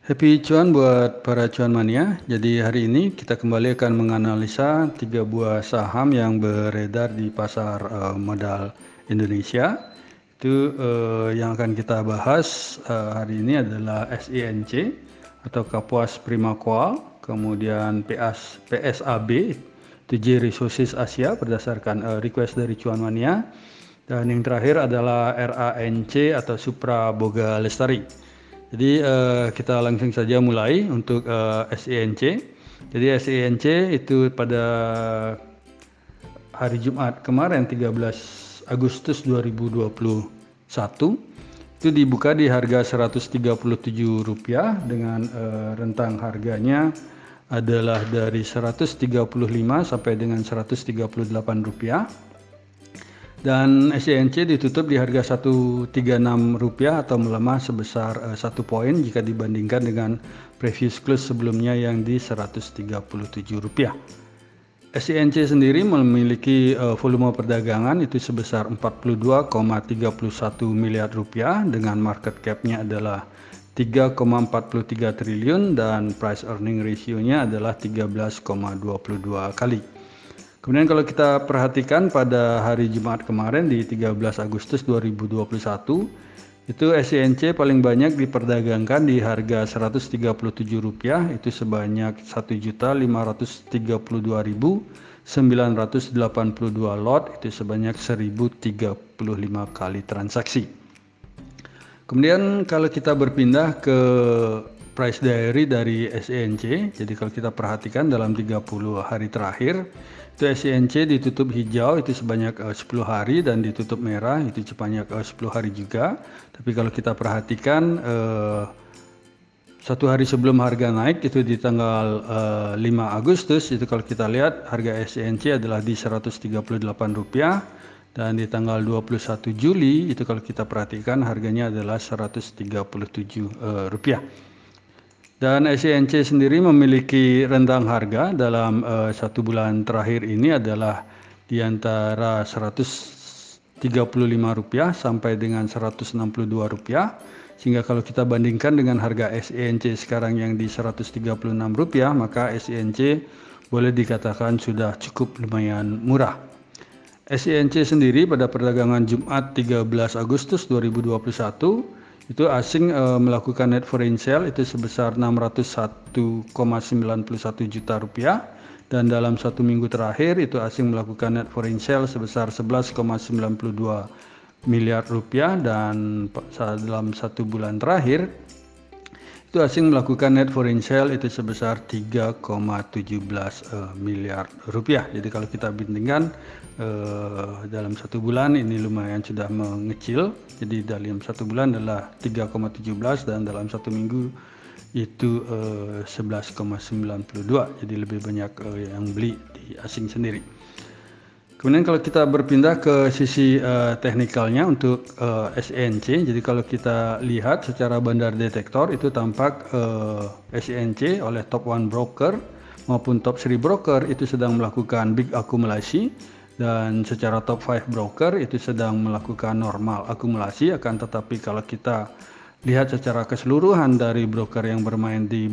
Happy cuan buat para cuan mania. Jadi hari ini kita kembali akan menganalisa 3 buah saham yang beredar di pasar modal Indonesia. Itu yang akan kita bahas hari ini adalah SINC atau Kapuas Primakoal, kemudian PSAB, itu J Resources Asia berdasarkan request dari cuan mania. Dan yang terakhir adalah RANC atau Supra Boga Lestari. Jadi kita langsung saja mulai untuk SINC. Jadi SINC itu pada hari Jumat kemarin 13 Agustus 2021 itu dibuka di harga Rp137 dengan rentang harganya adalah dari Rp135 sampai dengan Rp138. Dan SINC ditutup di harga Rp136 atau melemah sebesar 1 poin jika dibandingkan dengan previous close sebelumnya yang di Rp137. SINC sendiri memiliki volume perdagangan itu sebesar Rp42,31 miliar dengan market cap-nya adalah Rp3,43 triliun dan price earning ratio-nya adalah 13,22 kali. Kemudian kalau kita perhatikan pada hari Jumat kemarin di 13 Agustus 2021, itu SINC paling banyak diperdagangkan di harga Rp137, itu sebanyak 1.532.982 lot, itu sebanyak 1.035 kali transaksi. Kemudian kalau kita berpindah ke price diary dari SINC, jadi kalau kita perhatikan dalam 30 hari terakhir, itu SINC ditutup hijau itu sebanyak 10 hari dan ditutup merah itu sebanyak 10 hari juga. Tapi kalau kita perhatikan satu hari sebelum harga naik itu di tanggal 5 Agustus itu kalau kita lihat harga SINC adalah di Rp138 dan di tanggal 21 Juli itu kalau kita perhatikan harganya adalah Rp137. Dan SINC sendiri memiliki rentang harga dalam 1 bulan terakhir ini adalah di antara Rp135 sampai dengan Rp162. Sehingga kalau kita bandingkan dengan harga SINC sekarang yang di Rp136, maka SINC boleh dikatakan sudah cukup lumayan murah. SINC sendiri pada perdagangan Jumat 13 Agustus 2021 itu asing melakukan net foreign sale itu sebesar Rp601,91 juta dan dalam 1 minggu terakhir itu asing melakukan net foreign sale sebesar Rp11,92 miliar dan dalam 1 bulan terakhir itu asing melakukan net foreign sale itu sebesar Rp3,17 miliar. Jadi kalau kita bandingkan dalam 1 bulan ini lumayan sudah mengecil. Jadi dalam 1 bulan adalah 3,17 dan dalam 1 minggu itu 11,92. Jadi lebih banyak yang beli di asing sendiri. Kemudian kalau kita berpindah ke sisi teknikalnya untuk SINC, jadi kalau kita lihat secara bandar detektor itu tampak SINC oleh top 1 broker maupun top 3 broker itu sedang melakukan big akumulasi dan secara top 5 broker itu sedang melakukan normal akumulasi. Akan tetapi kalau kita lihat secara keseluruhan dari broker yang bermain di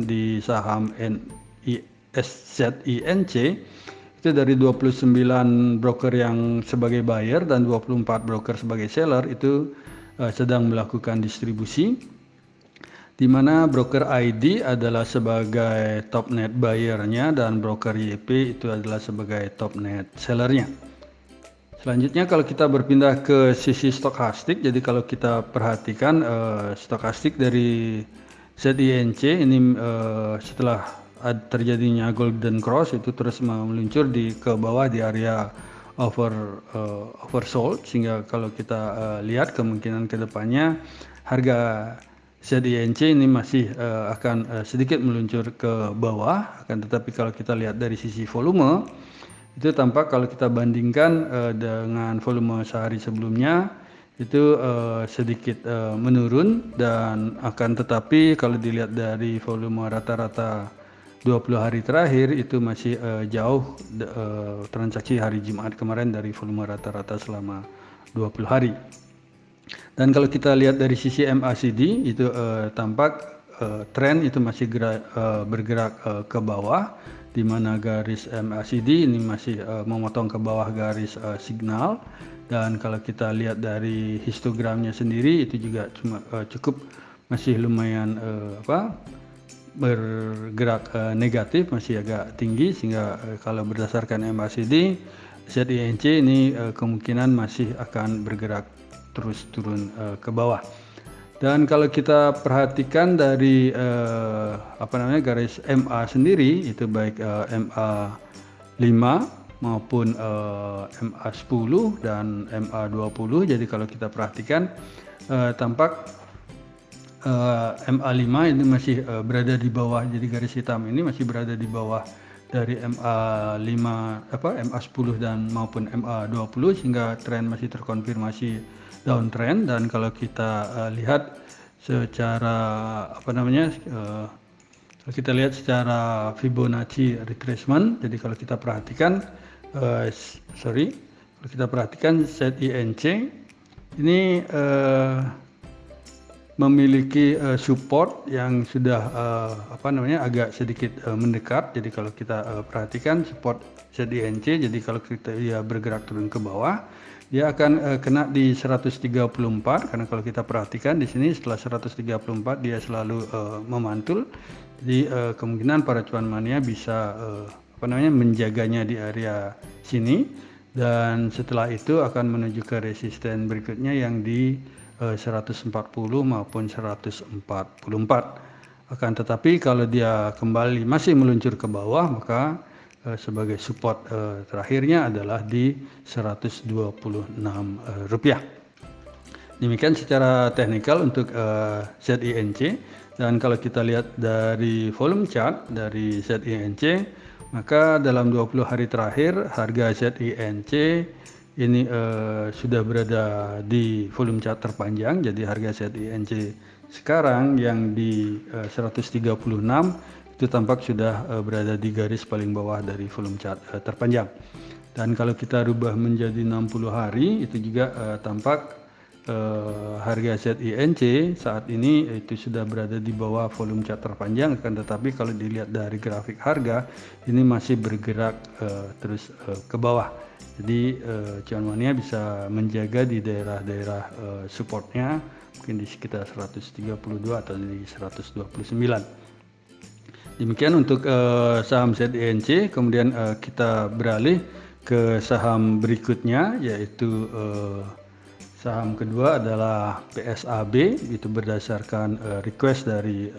di saham SINC itu dari 29 broker yang sebagai buyer dan 24 broker sebagai seller itu sedang melakukan distribusi, di mana broker ID adalah sebagai top net buyer-nya dan broker YP itu adalah sebagai top net seller-nya. Selanjutnya kalau kita berpindah ke sisi stokastik, jadi kalau kita perhatikan stokastik dari SINC ini setelah terjadinya golden cross itu terus meluncur ke bawah di area oversold, sehingga kalau kita lihat kemungkinan kedepannya harga SINC ini masih akan sedikit meluncur ke bawah. Akan tetapi kalau kita lihat dari sisi volume itu tampak kalau kita bandingkan dengan volume sehari sebelumnya itu sedikit menurun, dan akan tetapi kalau dilihat dari volume rata-rata 20 hari terakhir itu masih jauh transaksi hari Jumat kemarin dari volume rata-rata selama 20 hari. Dan kalau kita lihat dari sisi MACD itu tampak tren itu masih bergerak ke bawah, di mana garis MACD ini masih memotong ke bawah garis signal. Dan kalau kita lihat dari histogramnya sendiri itu juga cukup masih lumayan bergerak negatif, masih agak tinggi, sehingga kalau berdasarkan MACD ZINC ini kemungkinan masih akan bergerak terus turun ke bawah. Dan kalau kita perhatikan dari garis MA sendiri, itu baik MA5 maupun MA10 dan MA20. Jadi kalau kita perhatikan tampak MA5 ini masih berada di bawah, jadi garis hitam ini masih berada di bawah dari MA5 MA10 dan maupun MA20, sehingga tren masih terkonfirmasi downtrend. Dan kalau kita lihat secara kita lihat secara Fibonacci retracement, jadi kalau kita perhatikan kalau kita perhatikan ZINC ini memiliki support yang sudah agak sedikit mendekat. Jadi kalau kita perhatikan support ZINC, jadi kalau dia bergerak turun ke bawah, dia akan kena di 134, karena kalau kita perhatikan di sini setelah 134 dia selalu memantul. Jadi kemungkinan para cuan mania bisa menjaganya di area sini, dan setelah itu akan menuju ke resisten berikutnya yang di 140 maupun 144. Akan tetapi kalau dia kembali masih meluncur ke bawah, maka sebagai support terakhirnya adalah di 126 rupiah. Demikian secara teknikal untuk ZINC. Dan kalau kita lihat dari volume chart dari ZINC, maka dalam 20 hari terakhir harga ZINC ini sudah berada di volume chart terpanjang. Jadi harga ZINC sekarang yang di 136 itu tampak sudah berada di garis paling bawah dari volume chart terpanjang. Dan kalau kita rubah menjadi 60 hari itu juga tampak harga ZINC saat ini itu sudah berada di bawah volume chart terpanjang. Akan tetapi kalau dilihat dari grafik harga ini masih bergerak terus ke bawah. Jadi cuan mania bisa menjaga di daerah-daerah supportnya, mungkin di sekitar 132 atau di 129. Demikian untuk saham ZINC. Kemudian kita beralih ke saham berikutnya, yaitu saham kedua adalah PSAB. Itu berdasarkan request dari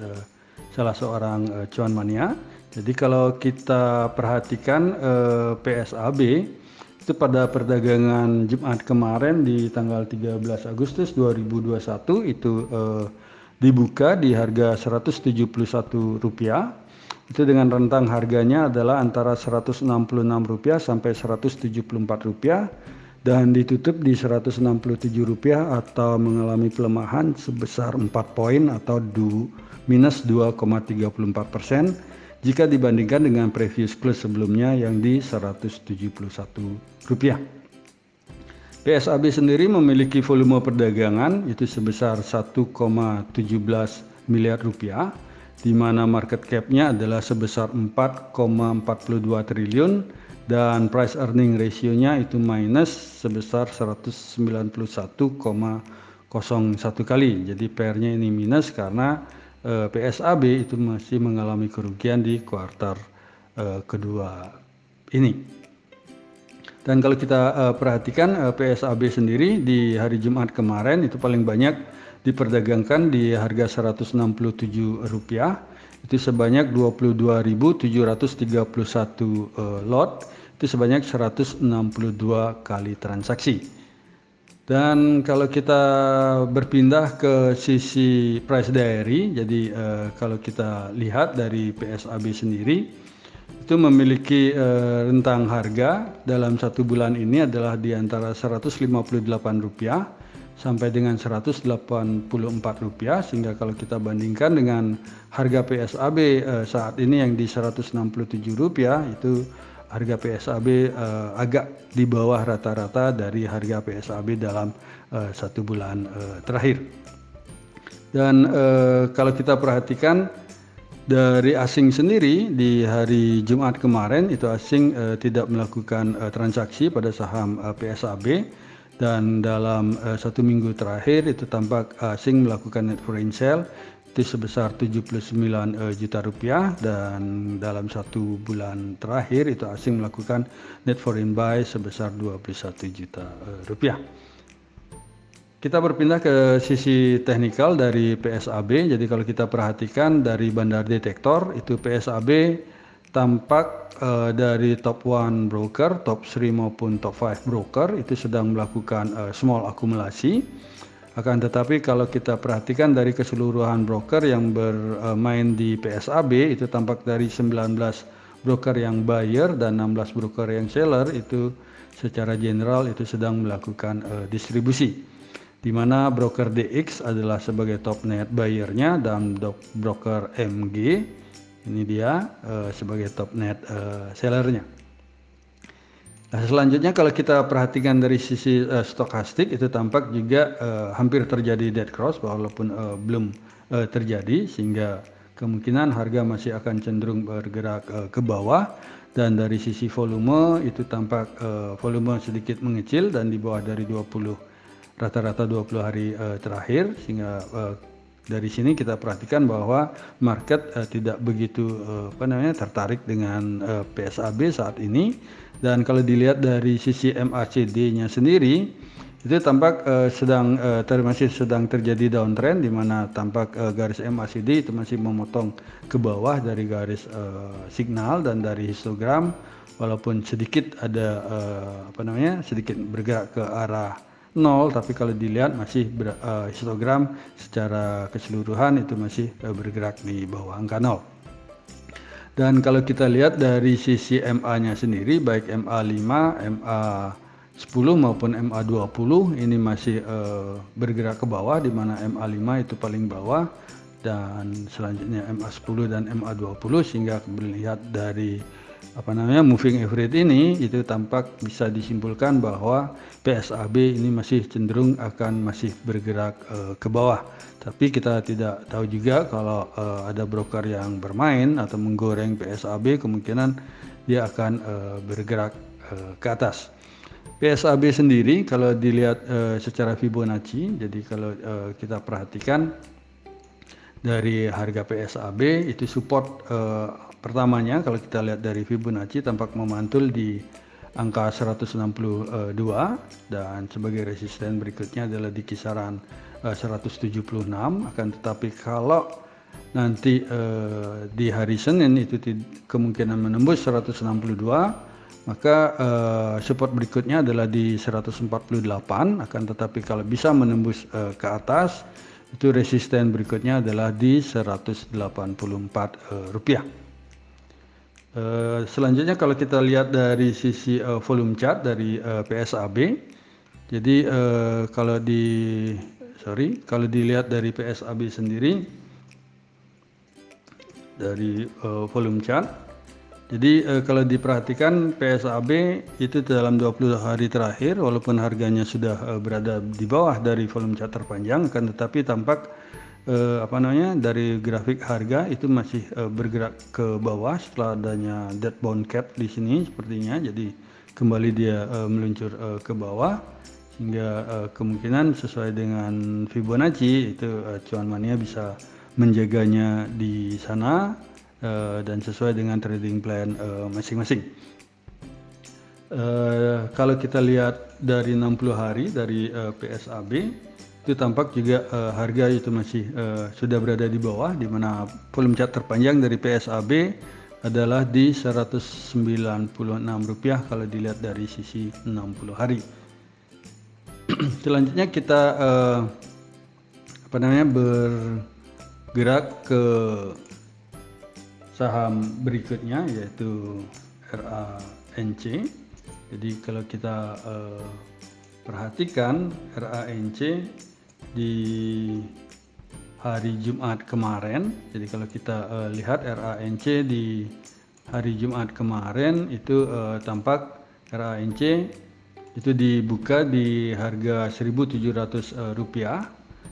salah seorang cuan mania. Jadi kalau kita perhatikan PSAB itu pada perdagangan Jumat kemarin di tanggal 13 Agustus 2021 itu dibuka di harga Rp171. Itu dengan rentang harganya adalah antara Rp166 sampai Rp174, dan ditutup di Rp167 atau mengalami pelemahan sebesar 4 poin atau minus 2,34% jika dibandingkan dengan previous close sebelumnya yang di Rp171. PSAB sendiri memiliki volume perdagangan itu sebesar 1,17 miliar rupiah, di mana market cap-nya adalah sebesar 4,42 triliun dan price earning ratio-nya itu minus sebesar 191,01 kali. Jadi PR-nya ini minus karena PSAB itu masih mengalami kerugian di kuartal kedua ini. Dan kalau kita perhatikan PSAB sendiri di hari Jumat kemarin itu paling banyak diperdagangkan di harga Rp167. Itu sebanyak 22.731 lot, itu sebanyak 162 kali transaksi. Dan kalau kita berpindah ke sisi price diary, jadi kalau kita lihat dari PSAB sendiri itu memiliki rentang harga dalam satu bulan ini adalah di antara Rp158 sampai dengan Rp184, sehingga kalau kita bandingkan dengan harga PSAB saat ini yang di Rp167, itu harga PSAB agak di bawah rata-rata dari harga PSAB dalam satu bulan terakhir. Dan kalau kita perhatikan dari asing sendiri di hari Jumat kemarin itu asing tidak melakukan transaksi pada saham PSAB, dan dalam 1 minggu terakhir itu tampak asing melakukan net foreign sale itu sebesar 79 juta rupiah, dan dalam 1 bulan terakhir itu asing melakukan net foreign buy sebesar 21 juta rupiah. Kita berpindah ke sisi teknikal dari PSAB. Jadi kalau kita perhatikan dari bandar detektor itu PSAB tampak dari top 1 broker, top 3 maupun top 5 broker itu sedang melakukan small akumulasi. Akan tetapi kalau kita perhatikan dari keseluruhan broker yang bermain di PSAB itu tampak dari 19 broker yang buyer dan 16 broker yang seller itu secara general itu sedang melakukan distribusi, di mana broker DX adalah sebagai top net buyer-nya dan broker MG ini dia sebagai top net seller-nya. Nah, selanjutnya kalau kita perhatikan dari sisi stokastik itu tampak juga hampir terjadi dead cross walaupun belum terjadi, sehingga kemungkinan harga masih akan cenderung bergerak ke bawah. Dan dari sisi volume itu tampak volume sedikit mengecil dan di bawah dari rata-rata 20 hari terakhir, sehingga dari sini kita perhatikan bahwa market tidak begitu tertarik dengan PSAB saat ini. Dan kalau dilihat dari sisi MACD-nya sendiri itu tampak masih sedang terjadi downtrend, di mana tampak garis MACD itu masih memotong ke bawah dari garis signal dan dari histogram, walaupun sedikit ada sedikit bergerak ke arah 0, tapi kalau dilihat masih histogram secara keseluruhan itu masih bergerak di bawah angka 0. Dan kalau kita lihat dari sisi MA-nya sendiri, baik MA5, MA10 maupun MA20 ini masih bergerak ke bawah, di mana MA5 itu paling bawah dan selanjutnya MA10 dan MA20, sehingga melihat dari moving average ini itu tampak bisa disimpulkan bahwa PSAB ini masih cenderung akan masih bergerak ke bawah. Tapi kita tidak tahu juga kalau ada broker yang bermain atau menggoreng PSAB, kemungkinan dia akan bergerak ke atas. PSAB sendiri kalau dilihat secara Fibonacci, jadi kalau kita perhatikan dari harga PSAB itu support pertamanya kalau kita lihat dari Fibonacci tampak memantul di angka 162, dan sebagai resisten berikutnya adalah di kisaran 176. Akan tetapi kalau nanti di hari Senin itu kemungkinan menembus 162, maka support berikutnya adalah di 148. Akan tetapi kalau bisa menembus ke atas, itu resisten berikutnya adalah di 184 rupiah. Selanjutnya kalau kita lihat dari sisi volume chart dari PSAB, jadi kalau dilihat dari PSAB sendiri dari volume chart, jadi kalau diperhatikan PSAB itu dalam 20 hari terakhir walaupun harganya sudah berada di bawah dari volume chart terpanjang, akan tetapi tampak dari grafik harga itu masih bergerak ke bawah setelah adanya dead bond cap di sini sepertinya. Jadi kembali dia meluncur ke bawah, sehingga kemungkinan sesuai dengan Fibonacci itu cuan mania bisa menjaganya di sana dan sesuai dengan trading plan masing-masing. Kalau kita lihat dari 60 hari dari PSAB itu tampak juga harga itu masih sudah berada di bawah, di mana volume chart terpanjang dari PSAB adalah di 196 rupiah kalau dilihat dari sisi 60 hari. Selanjutnya kita bergerak ke saham berikutnya yaitu RANC. Jadi kalau kita perhatikan RANC di hari Jumat kemarin, jadi kalau kita lihat RANC di hari Jumat kemarin itu tampak RANC itu dibuka di harga 1.700 rupiah,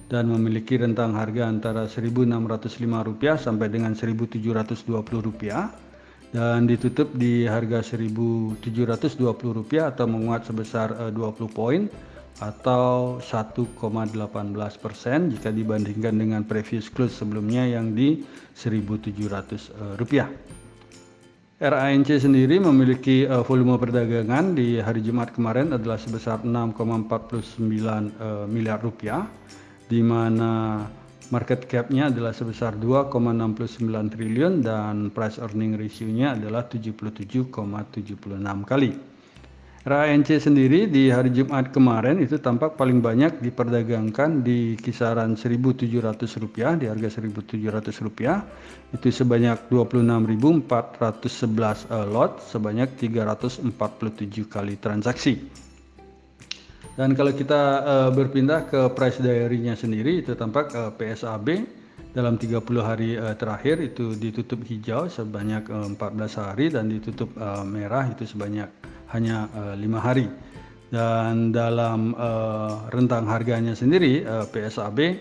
dan memiliki rentang harga antara Rp1.605 sampai dengan Rp1.720 dan ditutup di harga Rp1.720 atau menguat sebesar 20 poin atau 1,18% jika dibandingkan dengan previous close sebelumnya yang di Rp1.700. RANC sendiri memiliki volume perdagangan di hari Jumat kemarin adalah sebesar 6,49 miliar rupiah, di mana market cap-nya adalah sebesar 2,69 triliun dan price earning ratio-nya adalah 77,76 kali. RANC sendiri di hari Jumat kemarin itu tampak paling banyak diperdagangkan di kisaran Rp1.700, di harga Rp1.700, itu sebanyak 26.411 lot sebanyak 347 kali transaksi. Dan kalau kita berpindah ke price diary-nya sendiri itu tampak PSAB dalam 30 hari terakhir itu ditutup hijau sebanyak 14 hari dan ditutup merah itu sebanyak hanya 5 hari. Dan dalam rentang harganya sendiri PSAB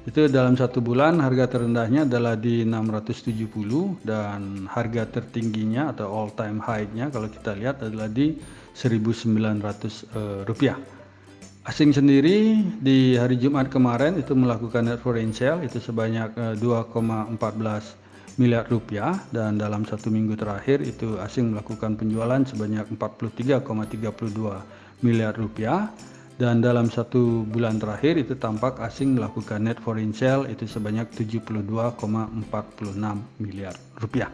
itu dalam 1 bulan harga terendahnya adalah di 670 dan harga tertingginya atau all time high-nya kalau kita lihat adalah di Rp1.900. Asing sendiri di hari Jumat kemarin itu melakukan net foreign sale itu sebanyak 2,14 miliar rupiah dan dalam 1 minggu terakhir itu asing melakukan penjualan sebanyak 43,32 miliar rupiah dan dalam 1 bulan terakhir itu tampak asing melakukan net foreign sale itu sebanyak 72,46 miliar rupiah.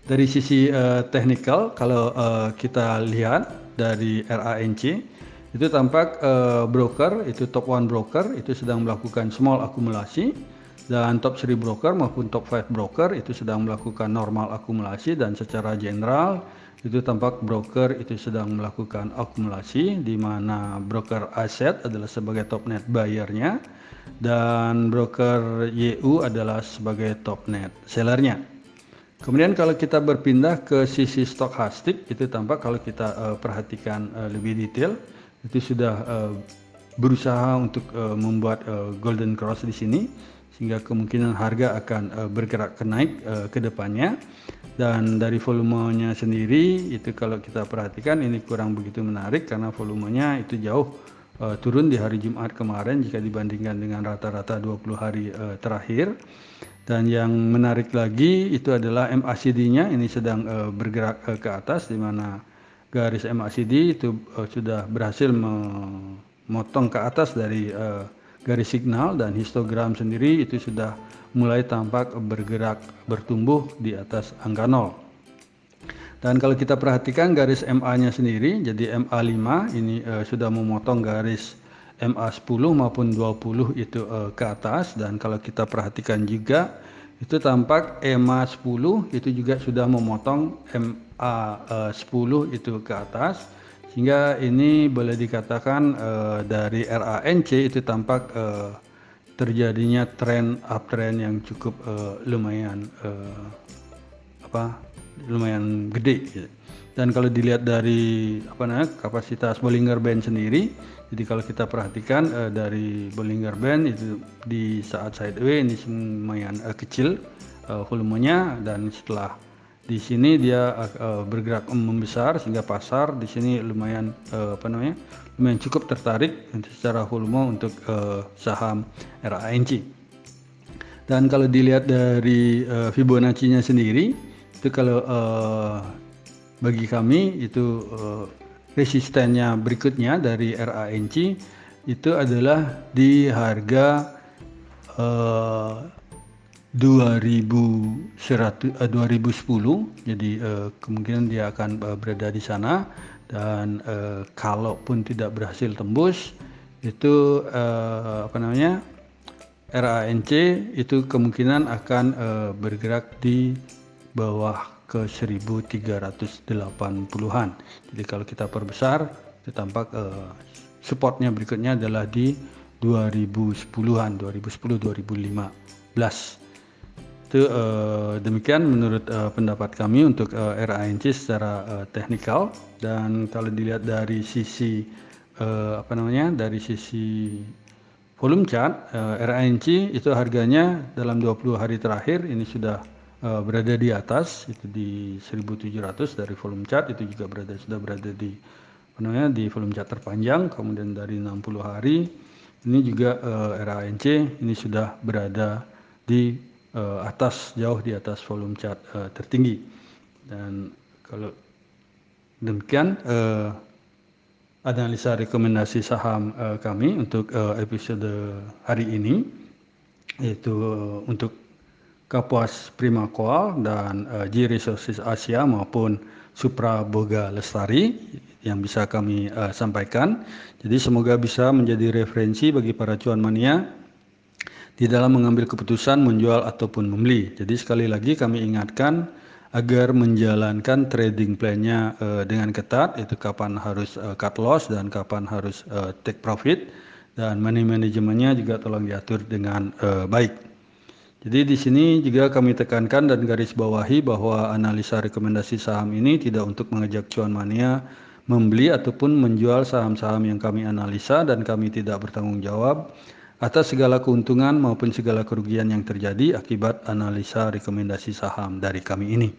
Dari sisi technical kalau kita lihat dari RANC itu tampak broker itu top 1 broker itu sedang melakukan small akumulasi dan top 3 broker maupun top 5 broker itu sedang melakukan normal akumulasi dan secara general itu tampak broker itu sedang melakukan akumulasi di mana broker aset adalah sebagai top net buyer-nya dan broker YU adalah sebagai top net sellernya. Kemudian kalau kita berpindah ke sisi stokastik itu tampak kalau kita perhatikan lebih detail itu sudah berusaha untuk membuat golden cross di sini sehingga kemungkinan harga akan bergerak naik ke depannya. Dan dari volumenya sendiri itu kalau kita perhatikan ini kurang begitu menarik karena volumenya itu jauh turun di hari Jumat kemarin jika dibandingkan dengan rata-rata 20 hari terakhir. Dan yang menarik lagi itu adalah MACD-nya ini sedang bergerak ke atas di mana garis MACD itu sudah berhasil memotong ke atas dari garis signal dan histogram sendiri itu sudah mulai tampak bergerak bertumbuh di atas angka 0. Dan kalau kita perhatikan garis MA-nya sendiri jadi MA5 ini sudah memotong garis MA10 maupun 20 itu ke atas dan kalau kita perhatikan juga itu tampak MA10 itu juga sudah memotong MA10 itu ke atas sehingga ini boleh dikatakan dari RANC itu tampak terjadinya tren uptrend yang cukup lumayan gede gitu. Dan kalau dilihat dari kapasitas Bollinger Band sendiri, jadi kalau kita perhatikan dari Bollinger Band itu di saat sideways ini lumayan kecil volumenya dan setelah di sini dia bergerak membesar sehingga pasar di sini lumayan lumayan cukup tertarik secara volume untuk saham RANC. Dan kalau dilihat dari Fibonacci-nya sendiri itu kalau bagi kami itu resistennya berikutnya dari RANC itu adalah di harga 2010 jadi kemungkinan dia akan berada di sana dan kalaupun tidak berhasil tembus itu RANC itu kemungkinan akan bergerak di bawah ke 1380-an. Jadi kalau kita perbesar itu tampak supportnya berikutnya adalah di 2010-an, 2010-2015. Itu demikian menurut pendapat kami untuk RANC secara teknikal. Dan kalau dilihat dari sisi dari sisi volume chart, RANC itu harganya dalam 20 hari terakhir ini sudah berada di atas, itu di 1700 dari volume chart, itu juga sudah berada di di volume chart terpanjang. Kemudian dari 60 hari ini juga RANC ini sudah berada di atas, jauh di atas volume chart tertinggi. Dan kalau demikian analisa rekomendasi saham kami untuk episode hari ini, yaitu untuk Kapuas Primakoal dan G Resources Asia maupun Supra Boga Lestari yang bisa kami sampaikan. Jadi semoga bisa menjadi referensi bagi para cuan mania di dalam mengambil keputusan menjual ataupun membeli. Jadi sekali lagi kami ingatkan agar menjalankan trading plan-nya dengan ketat, itu kapan harus cut loss dan kapan harus take profit, dan money manajemennya juga tolong diatur dengan baik. Jadi di sini juga kami tekankan dan garis bawahi bahwa analisa rekomendasi saham ini tidak untuk mengajak cuan mania membeli ataupun menjual saham-saham yang kami analisa, dan kami tidak bertanggung jawab atas segala keuntungan maupun segala kerugian yang terjadi akibat analisa rekomendasi saham dari kami ini.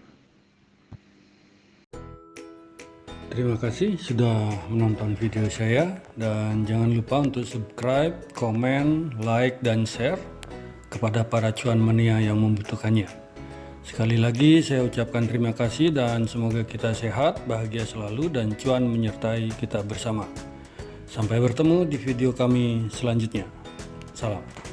Terima kasih sudah menonton video saya, dan jangan lupa untuk subscribe, komen, like, dan share kepada para cuan mania yang membutuhkannya. Sekali lagi saya ucapkan terima kasih dan semoga kita sehat, bahagia selalu, dan cuan menyertai kita bersama. Sampai bertemu di video kami selanjutnya. Salam.